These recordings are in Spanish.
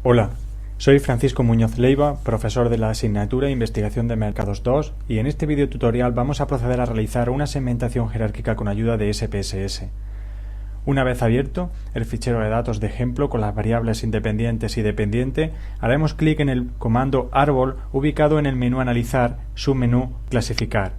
Hola, soy Francisco Muñoz Leiva, profesor de la asignatura Investigación de Mercados 2, y en este video tutorial vamos a proceder a realizar una segmentación jerárquica con ayuda de SPSS. Una vez abierto el fichero de datos de ejemplo con las variables independientes y dependiente, haremos clic en el comando árbol ubicado en el menú Analizar, submenú Clasificar.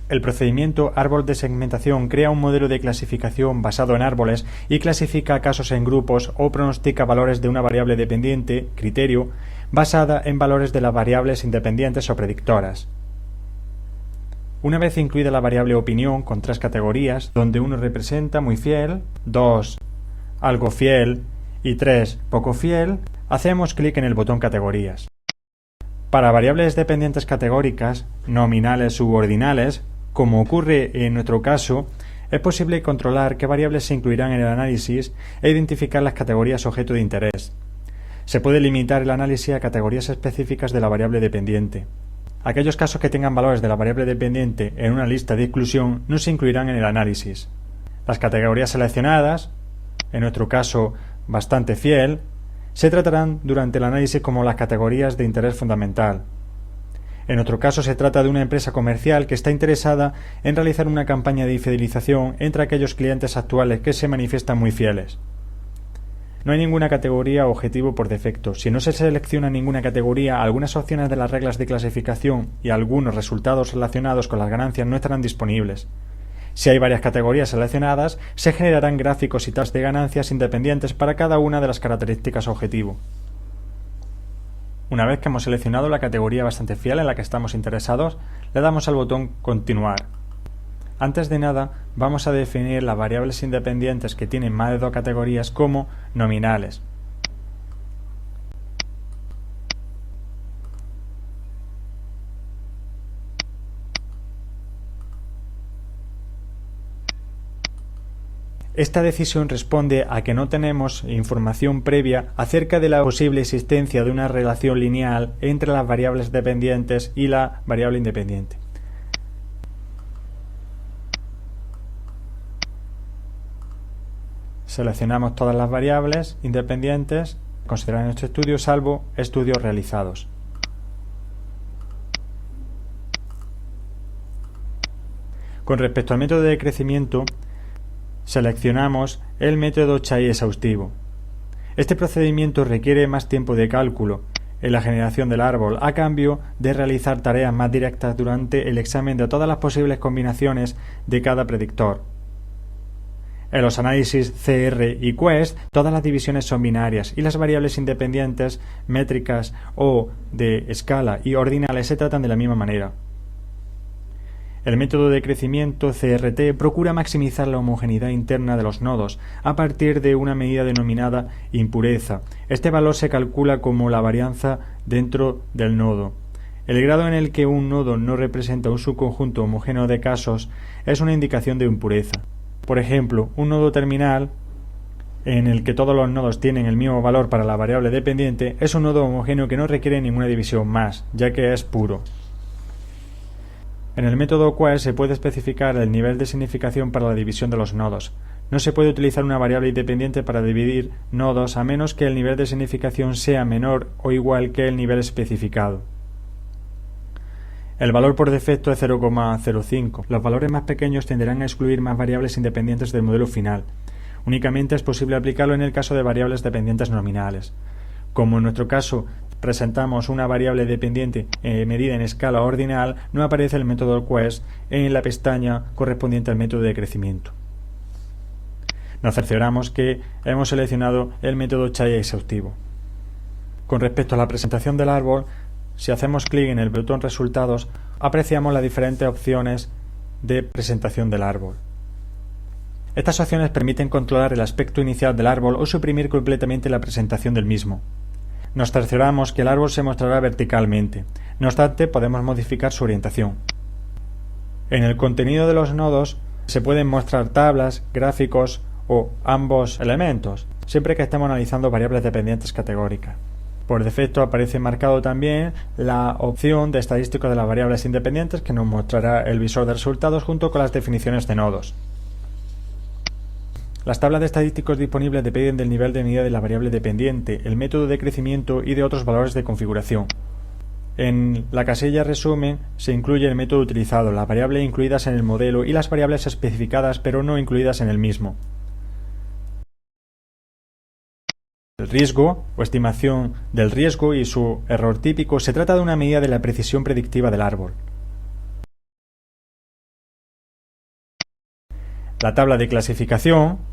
El procedimiento árbol de segmentación crea un modelo de clasificación basado en árboles y clasifica casos en grupos o pronostica valores de una variable dependiente, criterio, basada en valores de las variables independientes o predictoras. Una vez incluida la variable opinión con 3 categorías, donde 1 representa muy fiel, 2 algo fiel y 3 poco fiel, hacemos clic en el botón Categorías. Para variables dependientes categóricas, nominales u ordinales, como ocurre en nuestro caso, es posible controlar qué variables se incluirán en el análisis e identificar las categorías objeto de interés. Se puede limitar el análisis a categorías específicas de la variable dependiente. Aquellos casos que tengan valores de la variable dependiente en una lista de exclusión no se incluirán en el análisis. Las categorías seleccionadas, en nuestro caso bastante fiel, se tratarán durante el análisis como las categorías de interés fundamental. En otro caso se trata de una empresa comercial que está interesada en realizar una campaña de fidelización entre aquellos clientes actuales que se manifiestan muy fieles. No hay ninguna categoría objetivo por defecto. Si no se selecciona ninguna categoría, algunas opciones de las reglas de clasificación y algunos resultados relacionados con las ganancias no estarán disponibles. Si hay varias categorías seleccionadas, se generarán gráficos y tablas de ganancias independientes para cada una de las características objetivo. Una vez que hemos seleccionado la categoría bastante fiel en la que estamos interesados, le damos al botón Continuar. Antes de nada, vamos a definir las variables independientes que tienen más de 2 categorías como nominales. Esta decisión responde a que no tenemos información previa acerca de la posible existencia de una relación lineal entre las variables dependientes y la variable independiente. Seleccionamos todas las variables independientes consideradas en nuestro estudio, salvo estudios realizados. Con respecto al método de crecimiento, seleccionamos el método Chai exhaustivo. Este procedimiento requiere más tiempo de cálculo en la generación del árbol, a cambio de realizar tareas más directas durante el examen de todas las posibles combinaciones de cada predictor. En los análisis CR y Quest, todas las divisiones son binarias y las variables independientes, métricas o de escala y ordinales se tratan de la misma manera. El método de crecimiento CRT procura maximizar la homogeneidad interna de los nodos a partir de una medida denominada impureza. Este valor se calcula como la varianza dentro del nodo. El grado en el que un nodo no representa un subconjunto homogéneo de casos es una indicación de impureza. Por ejemplo, un nodo terminal en el que todos los nodos tienen el mismo valor para la variable dependiente es un nodo homogéneo que no requiere ninguna división más, ya que es puro. En el método Quest se puede especificar el nivel de significación para la división de los nodos. No se puede utilizar una variable independiente para dividir nodos a menos que el nivel de significación sea menor o igual que el nivel especificado. El valor por defecto es 0,05. Los valores más pequeños tenderán a excluir más variables independientes del modelo final. Únicamente es posible aplicarlo en el caso de variables dependientes nominales. Como en nuestro caso presentamos una variable dependiente medida en escala ordinal, no aparece el método Quest en la pestaña correspondiente al método de crecimiento. Nos cercioramos que hemos seleccionado el método Chai exhaustivo. Con respecto a la presentación del árbol, si hacemos clic en el botón Resultados, apreciamos las diferentes opciones de presentación del árbol. Estas opciones permiten controlar el aspecto inicial del árbol o suprimir completamente la presentación del mismo. Nos cercioramos que el árbol se mostrará verticalmente. No obstante, podemos modificar su orientación. En el contenido de los nodos se pueden mostrar tablas, gráficos o ambos elementos, siempre que estemos analizando variables dependientes categóricas. Por defecto aparece marcado también la opción de estadístico de las variables independientes que nos mostrará el visor de resultados junto con las definiciones de nodos. Las tablas de estadísticos disponibles dependen del nivel de medida de la variable dependiente, el método de crecimiento y de otros valores de configuración. En la casilla resumen se incluye el método utilizado, las variables incluidas en el modelo y las variables especificadas pero no incluidas en el mismo. El riesgo o estimación del riesgo y su error típico se trata de una medida de la precisión predictiva del árbol. La tabla de clasificación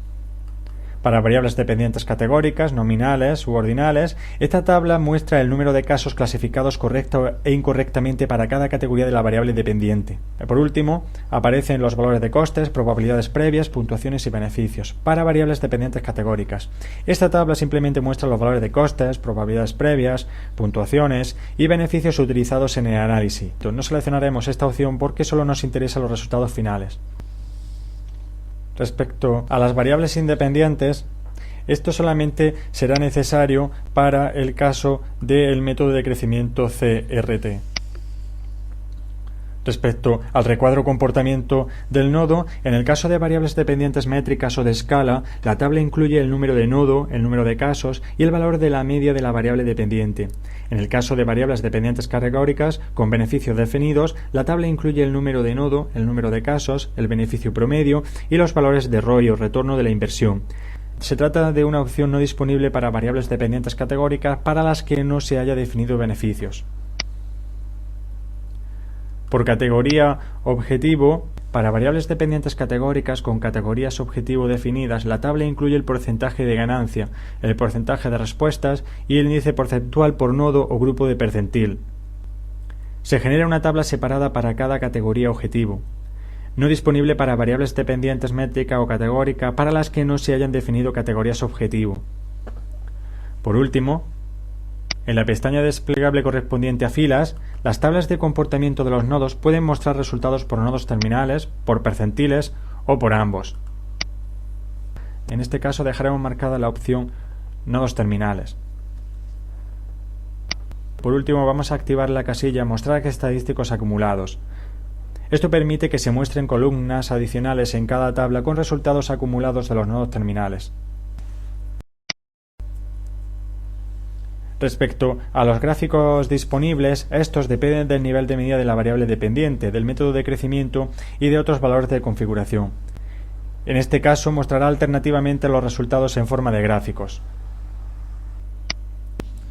para variables dependientes categóricas, nominales u ordinales. Esta tabla muestra el número de casos clasificados correcta e incorrectamente para cada categoría de la variable dependiente. Por último, aparecen los valores de costes, probabilidades previas, puntuaciones y beneficios para variables dependientes categóricas. Esta tabla simplemente muestra los valores de costes, probabilidades previas, puntuaciones y beneficios utilizados en el análisis. No seleccionaremos esta opción porque solo nos interesan los resultados finales. Respecto a las variables independientes, esto solamente será necesario para el caso del método de crecimiento CRT. Respecto al recuadro comportamiento del nodo, en el caso de variables dependientes métricas o de escala, la tabla incluye el número de nodo, el número de casos y el valor de la media de la variable dependiente. En el caso de variables dependientes categóricas con beneficios definidos, la tabla incluye el número de nodo, el número de casos, el beneficio promedio y los valores de ROI o retorno de la inversión. Se trata de una opción no disponible para variables dependientes categóricas para las que no se haya definido beneficios. Por categoría objetivo, para variables dependientes categóricas con categorías objetivo definidas, la tabla incluye el porcentaje de ganancia, el porcentaje de respuestas y el índice porcentual por nodo o grupo de percentil. Se genera una tabla separada para cada categoría objetivo, no disponible para variables dependientes métrica o categórica para las que no se hayan definido categorías objetivo. Por último, en la pestaña desplegable correspondiente a filas, las tablas de comportamiento de los nodos pueden mostrar resultados por nodos terminales, por percentiles o por ambos. En este caso dejaremos marcada la opción nodos terminales. Por último, vamos a activar la casilla Mostrar estadísticos acumulados. Esto permite que se muestren columnas adicionales en cada tabla con resultados acumulados de los nodos terminales. Respecto a los gráficos disponibles, estos dependen del nivel de medida de la variable dependiente, del método de crecimiento y de otros valores de configuración. En este caso, mostrará alternativamente los resultados en forma de gráficos.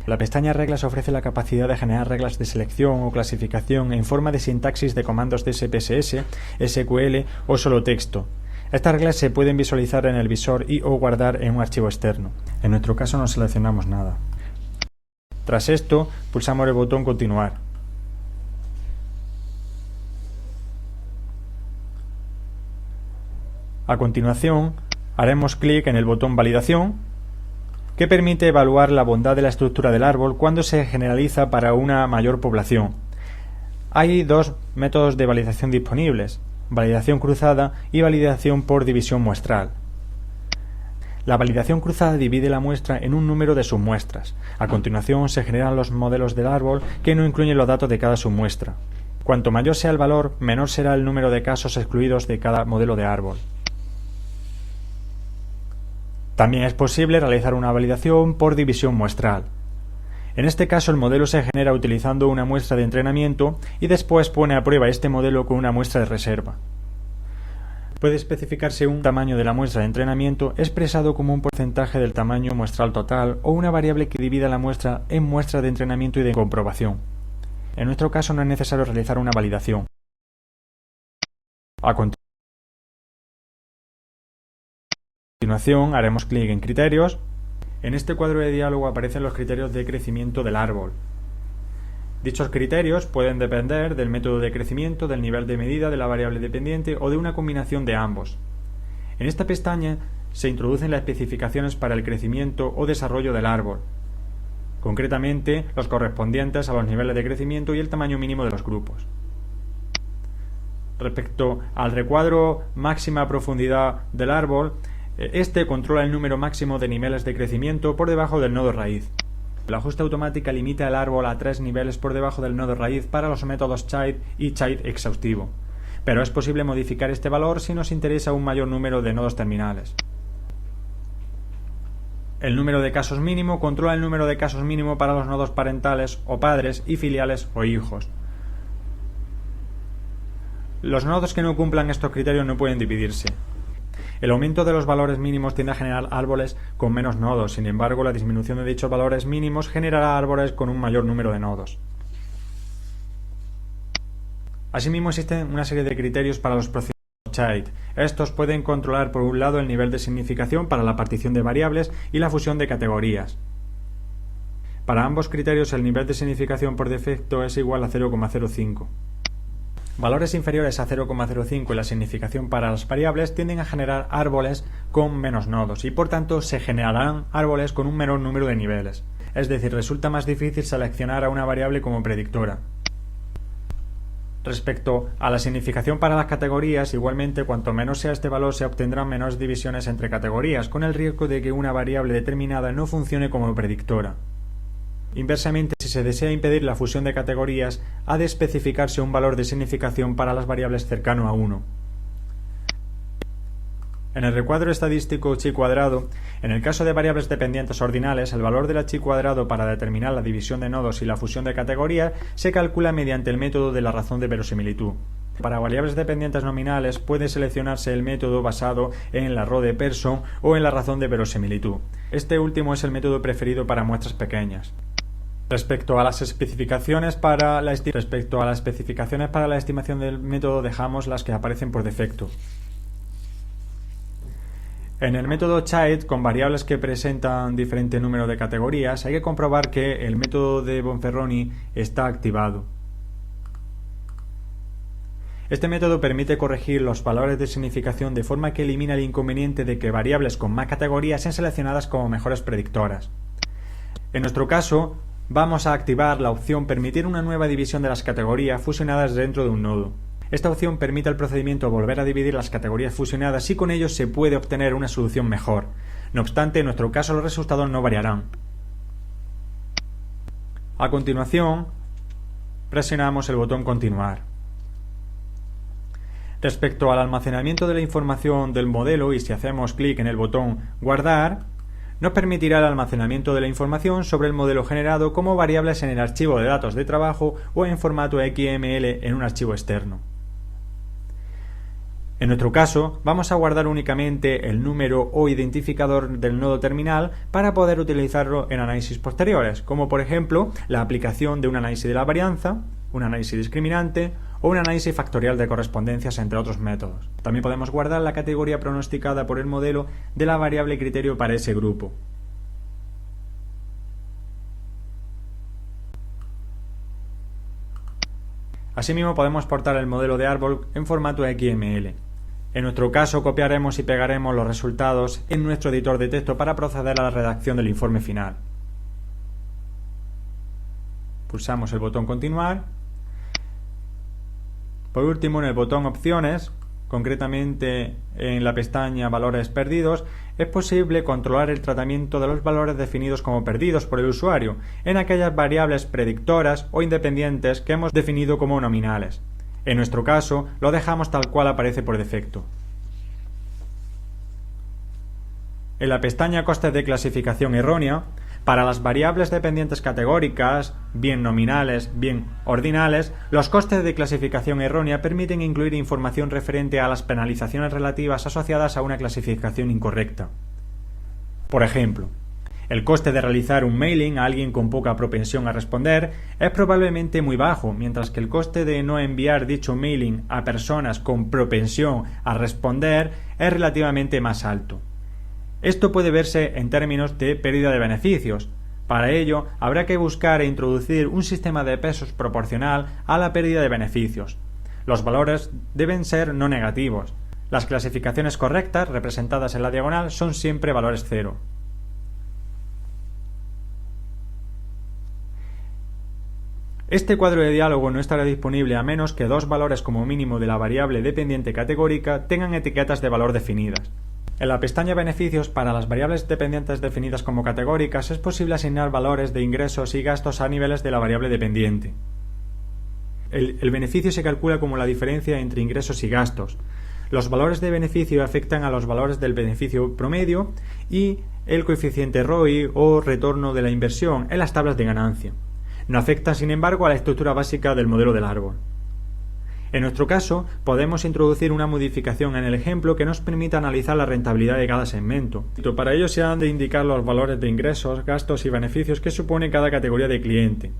La pestaña Reglas ofrece la capacidad de generar reglas de selección o clasificación en forma de sintaxis de comandos de SPSS, SQL o solo texto. Estas reglas se pueden visualizar en el visor y o guardar en un archivo externo. En nuestro caso no seleccionamos nada. Tras esto, pulsamos el botón Continuar. A continuación, haremos clic en el botón Validación, que permite evaluar la bondad de la estructura del árbol cuando se generaliza para una mayor población. Hay dos métodos de validación disponibles: validación cruzada y validación por división muestral. La validación cruzada divide la muestra en un número de submuestras. A continuación se generan los modelos del árbol que no incluyen los datos de cada submuestra. Cuanto mayor sea el valor, menor será el número de casos excluidos de cada modelo de árbol. También es posible realizar una validación por división muestral. En este caso el modelo se genera utilizando una muestra de entrenamiento y después pone a prueba este modelo con una muestra de reserva. Puede especificarse un tamaño de la muestra de entrenamiento expresado como un porcentaje del tamaño muestral total o una variable que divida la muestra en muestras de entrenamiento y de comprobación. En nuestro caso no es necesario realizar una validación. A continuación haremos clic en Criterios. En este cuadro de diálogo aparecen los criterios de crecimiento del árbol. Dichos criterios pueden depender del método de crecimiento, del nivel de medida de la variable dependiente o de una combinación de ambos. En esta pestaña se introducen las especificaciones para el crecimiento o desarrollo del árbol, concretamente los correspondientes a los niveles de crecimiento y el tamaño mínimo de los grupos. Respecto al recuadro máxima profundidad del árbol, este controla el número máximo de niveles de crecimiento por debajo del nodo raíz. La ajuste automática limita el árbol a 3 niveles por debajo del nodo raíz para los métodos child y child exhaustivo, pero es posible modificar este valor si nos interesa un mayor número de nodos terminales. El número de casos mínimo controla el número de casos mínimo para los nodos parentales o padres y filiales o hijos. Los nodos que no cumplan estos criterios no pueden dividirse. El aumento de los valores mínimos tiende a generar árboles con menos nodos, sin embargo, la disminución de dichos valores mínimos generará árboles con un mayor número de nodos. Asimismo, existen una serie de criterios para los procedimientos child. Estos pueden controlar, por un lado, el nivel de significación para la partición de variables y la fusión de categorías. Para ambos criterios, el nivel de significación por defecto es igual a 0,05. Valores inferiores a 0,05 en la significación para las variables tienden a generar árboles con menos nodos y por tanto se generarán árboles con un menor número de niveles. Es decir, resulta más difícil seleccionar a una variable como predictora. Respecto a la significación para las categorías, igualmente cuanto menos sea este valor se obtendrán menores divisiones entre categorías, con el riesgo de que una variable determinada no funcione como predictora. Inversamente, si se desea impedir la fusión de categorías, ha de especificarse un valor de significación para las variables cercano a 1. En el recuadro estadístico chi cuadrado, en el caso de variables dependientes ordinales, el valor de la chi cuadrado para determinar la división de nodos y la fusión de categorías se calcula mediante el método de la razón de verosimilitud. Para variables dependientes nominales puede seleccionarse el método basado en la RO de Pearson o en la razón de verosimilitud. Este último es el método preferido para muestras pequeñas. Respecto a las especificaciones para la estimación del método, dejamos las que aparecen por defecto. En el método child, con variables que presentan diferente número de categorías, hay que comprobar que el método de Bonferroni está activado. Este método permite corregir los valores de significación de forma que elimina el inconveniente de que variables con más categorías sean seleccionadas como mejores predictoras. En nuestro caso, vamos a activar la opción Permitir una nueva división de las categorías fusionadas dentro de un nodo. Esta opción permite al procedimiento volver a dividir las categorías fusionadas y con ello se puede obtener una solución mejor. No obstante, en nuestro caso los resultados no variarán. A continuación, presionamos el botón Continuar. Respecto al almacenamiento de la información del modelo, y si hacemos clic en el botón Guardar, nos permitirá el almacenamiento de la información sobre el modelo generado como variables en el archivo de datos de trabajo o en formato XML en un archivo externo. En nuestro caso, vamos a guardar únicamente el número o identificador del nodo terminal para poder utilizarlo en análisis posteriores, como por ejemplo la aplicación de un análisis de la varianza, un análisis discriminante o un análisis factorial de correspondencias, entre otros métodos. También podemos guardar la categoría pronosticada por el modelo de la variable criterio para ese grupo. Asimismo, podemos exportar el modelo de árbol en formato XML. En nuestro caso, copiaremos y pegaremos los resultados en nuestro editor de texto para proceder a la redacción del informe final. Pulsamos el botón Continuar. Por último, en el botón Opciones, concretamente en la pestaña Valores perdidos, es posible controlar el tratamiento de los valores definidos como perdidos por el usuario en aquellas variables predictoras o independientes que hemos definido como nominales. En nuestro caso, lo dejamos tal cual aparece por defecto. En la pestaña Costes de clasificación errónea, para las variables dependientes categóricas, bien nominales, bien ordinales, los costes de clasificación errónea permiten incluir información referente a las penalizaciones relativas asociadas a una clasificación incorrecta. Por ejemplo, el coste de realizar un mailing a alguien con poca propensión a responder es probablemente muy bajo, mientras que el coste de no enviar dicho mailing a personas con propensión a responder es relativamente más alto. Esto puede verse en términos de pérdida de beneficios. Para ello, habrá que buscar e introducir un sistema de pesos proporcional a la pérdida de beneficios. Los valores deben ser no negativos. Las clasificaciones correctas, representadas en la diagonal, son siempre valores cero. Este cuadro de diálogo no estará disponible a menos que dos valores como mínimo de la variable dependiente categórica tengan etiquetas de valor definidas. En la pestaña Beneficios, para las variables dependientes definidas como categóricas, es posible asignar valores de ingresos y gastos a niveles de la variable dependiente. El beneficio se calcula como la diferencia entre ingresos y gastos. Los valores de beneficio afectan a los valores del beneficio promedio y el coeficiente ROI o retorno de la inversión en las tablas de ganancia. No afectan, sin embargo, a la estructura básica del modelo del árbol. En nuestro caso, podemos introducir una modificación en el ejemplo que nos permita analizar la rentabilidad de cada segmento. Para ello se han de indicar los valores de ingresos, gastos y beneficios que supone cada categoría de cliente.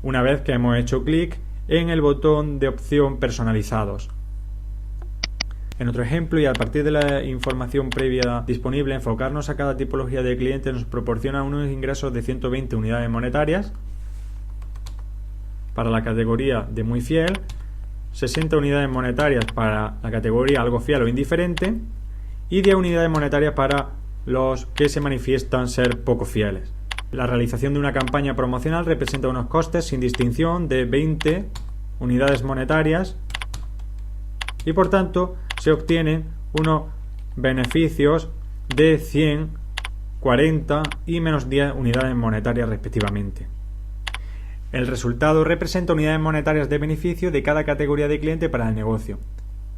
Una vez que hemos hecho clic en el botón de opción personalizados. En otro ejemplo, y a partir de la información previa disponible, enfocarnos a cada tipología de cliente nos proporciona unos ingresos de 120 unidades monetarias para la categoría de muy fiel, 60 unidades monetarias para la categoría algo fiel o indiferente y 10 unidades monetarias para los que se manifiestan ser poco fieles. La realización de una campaña promocional representa unos costes sin distinción de 20 unidades monetarias y por tanto se obtienen unos beneficios de 100, 40 y menos 10 unidades monetarias respectivamente. El resultado representa unidades monetarias de beneficio de cada categoría de cliente para el negocio.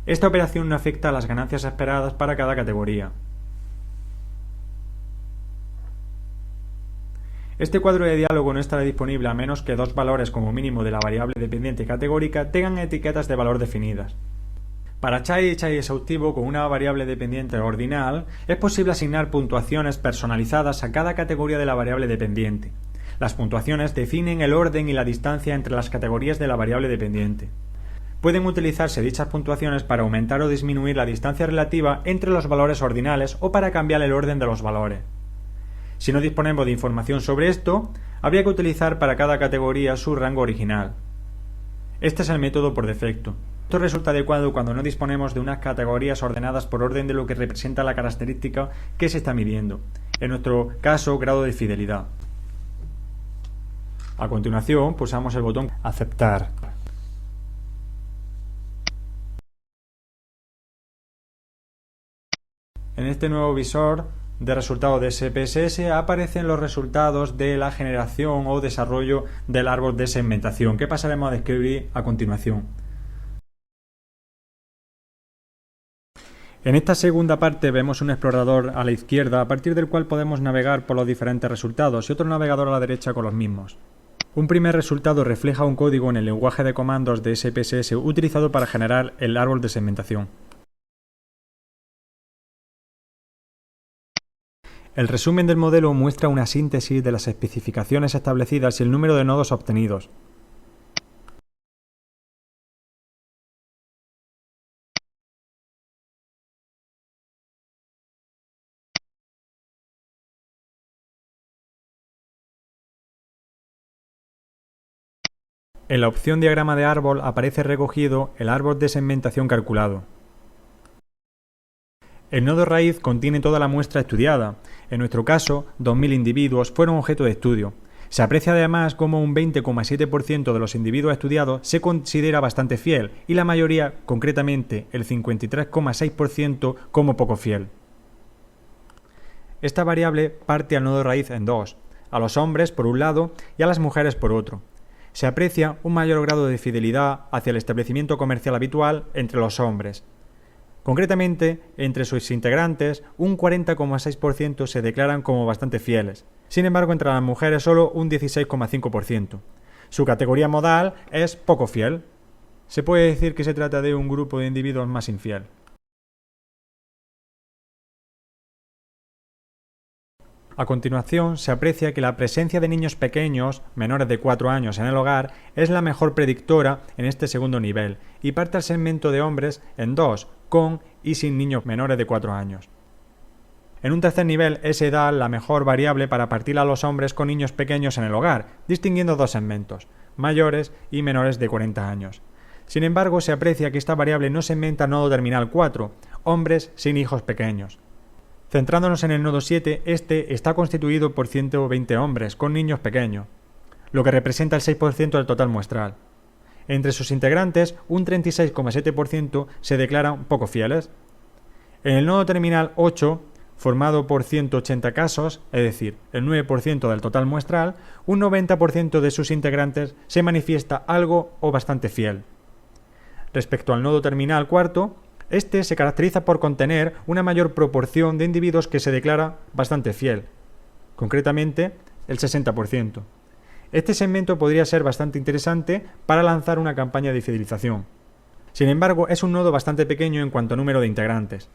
Esta operación no afecta a las ganancias esperadas para cada categoría. Este cuadro de diálogo no estará disponible a menos que dos valores como mínimo de la variable dependiente categórica tengan etiquetas de valor definidas. Para Chai exhaustivo con una variable dependiente ordinal, es posible asignar puntuaciones personalizadas a cada categoría de la variable dependiente. Las puntuaciones definen el orden y la distancia entre las categorías de la variable dependiente. Pueden utilizarse dichas puntuaciones para aumentar o disminuir la distancia relativa entre los valores ordinales o para cambiar el orden de los valores. Si no disponemos de información sobre esto, habría que utilizar para cada categoría su rango original. Este es el método por defecto. Esto resulta adecuado cuando no disponemos de unas categorías ordenadas por orden de lo que representa la característica que se está midiendo, en nuestro caso grado de fidelidad. A continuación pulsamos el botón Aceptar. En este nuevo visor de resultados de SPSS aparecen los resultados de la generación o desarrollo del árbol de segmentación, que pasaremos a describir a continuación. En esta segunda parte vemos un explorador a la izquierda a partir del cual podemos navegar por los diferentes resultados y otro navegador a la derecha con los mismos. Un primer resultado refleja un código en el lenguaje de comandos de SPSS utilizado para generar el árbol de segmentación. El resumen del modelo muestra una síntesis de las especificaciones establecidas y el número de nodos obtenidos. En la opción diagrama de árbol aparece recogido el árbol de segmentación calculado. El nodo raíz contiene toda la muestra estudiada. En nuestro caso, 2.000 individuos fueron objeto de estudio. Se aprecia además como un 20,7% de los individuos estudiados se considera bastante fiel y la mayoría, concretamente el 53,6%, como poco fiel. Esta variable parte al nodo raíz en dos, a los hombres por un lado y a las mujeres por otro. Se aprecia un mayor grado de fidelidad hacia el establecimiento comercial habitual entre los hombres. Concretamente, entre sus integrantes, un 40,6% se declaran como bastante fieles. Sin embargo, entre las mujeres solo un 16,5%. Su categoría modal es poco fiel. Se puede decir que se trata de un grupo de individuos más infiel. A continuación, se aprecia que la presencia de niños pequeños, menores de 4 años en el hogar, es la mejor predictora en este segundo nivel, y parte al segmento de hombres en dos, con y sin niños menores de 4 años. En un tercer nivel es edad la mejor variable para partir a los hombres con niños pequeños en el hogar, distinguiendo dos segmentos, mayores y menores de 40 años. Sin embargo, se aprecia que esta variable no segmenta al nodo terminal 4, hombres sin hijos pequeños. Centrándonos en el nodo 7, este está constituido por 120 hombres con niños pequeños, lo que representa el 6% del total muestral. Entre sus integrantes, un 36,7% se declaran poco fieles. En el nodo terminal 8, formado por 180 casos, es decir, el 9% del total muestral, un 90% de sus integrantes se manifiesta algo o bastante fiel. Respecto al nodo terminal cuarto, este se caracteriza por contener una mayor proporción de individuos que se declara bastante fiel, concretamente el 60%. Este segmento podría ser bastante interesante para lanzar una campaña de fidelización. Sin embargo, es un nodo bastante pequeño en cuanto a número de integrantes.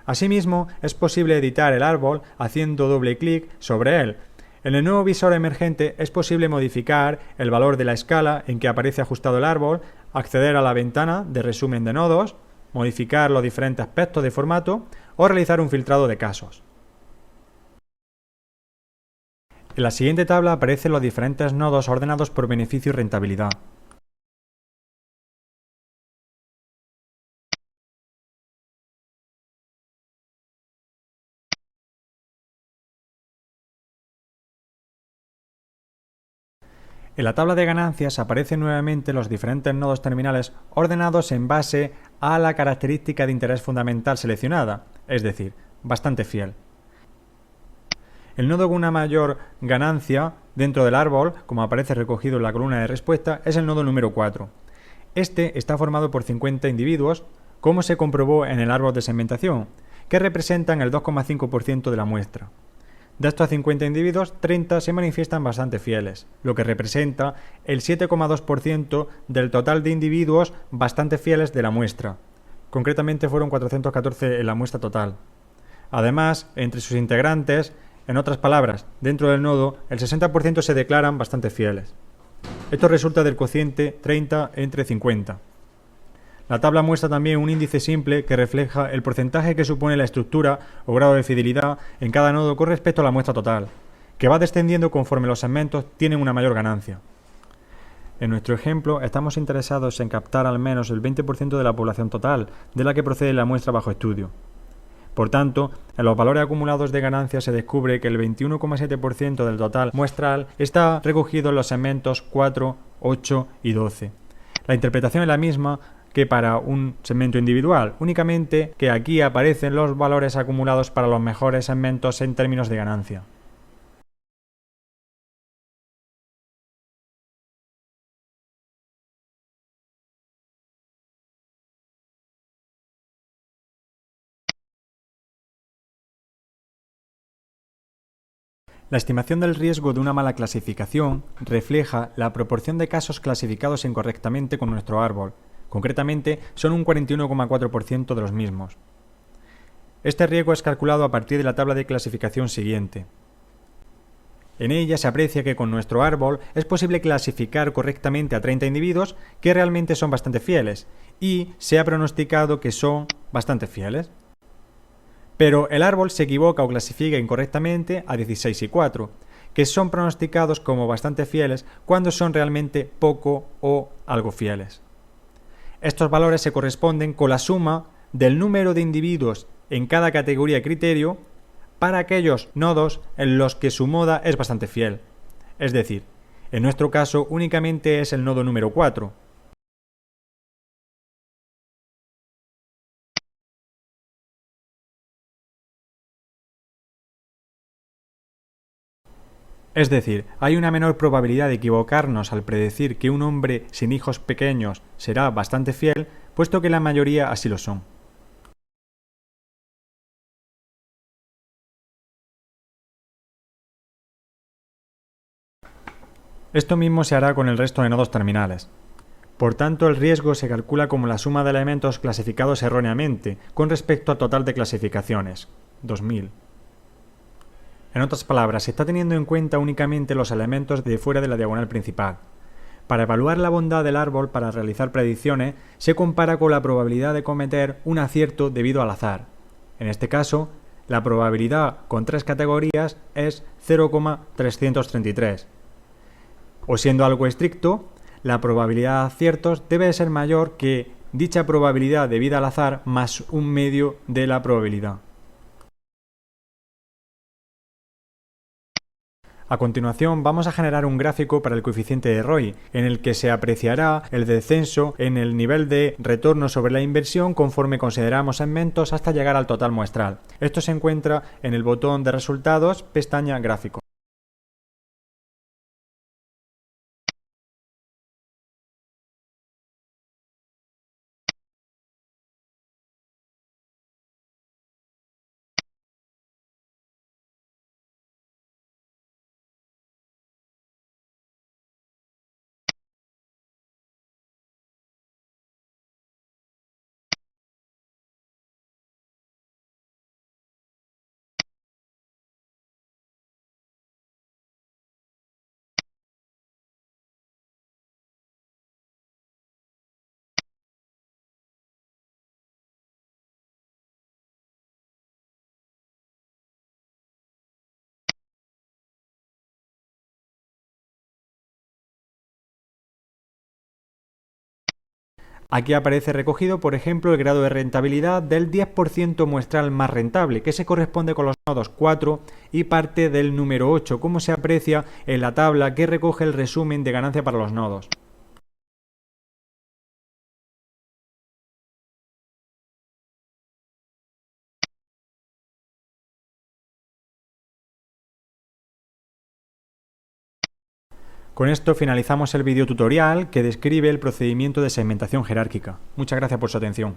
Asimismo, es posible editar el árbol haciendo doble clic sobre él. En el nuevo visor emergente es posible modificar el valor de la escala en que aparece ajustado el árbol, acceder a la ventana de resumen de nodos, modificar los diferentes aspectos de formato o realizar un filtrado de casos. En la siguiente tabla aparecen los diferentes nodos ordenados por beneficio y rentabilidad. En la tabla de ganancias aparecen nuevamente los diferentes nodos terminales ordenados en base a la característica de interés fundamental seleccionada, es decir, bastante fiel. El nodo con una mayor ganancia dentro del árbol, como aparece recogido en la columna de respuesta, es el nodo número 4. Este está formado por 50 individuos, como se comprobó en el árbol de segmentación, que representan el 2,5% de la muestra. De estos 50 individuos, 30 se manifiestan bastante fieles, lo que representa el 7,2% del total de individuos bastante fieles de la muestra. Concretamente fueron 414 en la muestra total. Además, entre sus integrantes, en otras palabras, dentro del nodo, el 60% se declaran bastante fieles. Esto resulta del cociente 30 entre 50. La tabla muestra también un índice simple que refleja el porcentaje que supone la estructura o grado de fidelidad en cada nodo con respecto a la muestra total, que va descendiendo conforme los segmentos tienen una mayor ganancia. En nuestro ejemplo, estamos interesados en captar al menos el 20% de la población total, de la que procede la muestra bajo estudio. Por tanto, en los valores acumulados de ganancia se descubre que el 21,7% del total muestral está recogido en los segmentos 4, 8 y 12. La interpretación es la misma que para un segmento individual, únicamente que aquí aparecen los valores acumulados para los mejores segmentos en términos de ganancia. La estimación del riesgo de una mala clasificación refleja la proporción de casos clasificados incorrectamente con nuestro árbol. Concretamente, son un 41,4% de los mismos. Este riesgo es calculado a partir de la tabla de clasificación siguiente. En ella se aprecia que con nuestro árbol es posible clasificar correctamente a 30 individuos que realmente son bastante fieles y se ha pronosticado que son bastante fieles. Pero el árbol se equivoca o clasifica incorrectamente a 16 y 4, que son pronosticados como bastante fieles cuando son realmente poco o algo fieles. Estos valores se corresponden con la suma del número de individuos en cada categoría de criterio para aquellos nodos en los que su moda es bastante fiel. Es decir, en nuestro caso únicamente es el nodo número 4. Es decir, hay una menor probabilidad de equivocarnos al predecir que un hombre sin hijos pequeños será bastante fiel, puesto que la mayoría así lo son. Esto mismo se hará con el resto de nodos terminales. Por tanto, el riesgo se calcula como la suma de elementos clasificados erróneamente con respecto al total de clasificaciones, 2000. En otras palabras, se está teniendo en cuenta únicamente los elementos de fuera de la diagonal principal. Para evaluar la bondad del árbol para realizar predicciones, se compara con la probabilidad de cometer un acierto debido al azar. En este caso, la probabilidad con 3 categorías es 0,333. O siendo algo estricto, la probabilidad de aciertos debe ser mayor que dicha probabilidad debida al azar más un medio de la probabilidad. A continuación vamos a generar un gráfico para el coeficiente de ROI, en el que se apreciará el descenso en el nivel de retorno sobre la inversión conforme consideramos segmentos hasta llegar al total muestral. Esto se encuentra en el botón de resultados, pestaña gráfico. Aquí aparece recogido, por ejemplo, el grado de rentabilidad del 10% muestral más rentable, que se corresponde con los nodos 4 y parte del número 8, como se aprecia en la tabla que recoge el resumen de ganancia para los nodos. Con esto finalizamos el vídeo tutorial que describe el procedimiento de segmentación jerárquica. Muchas gracias por su atención.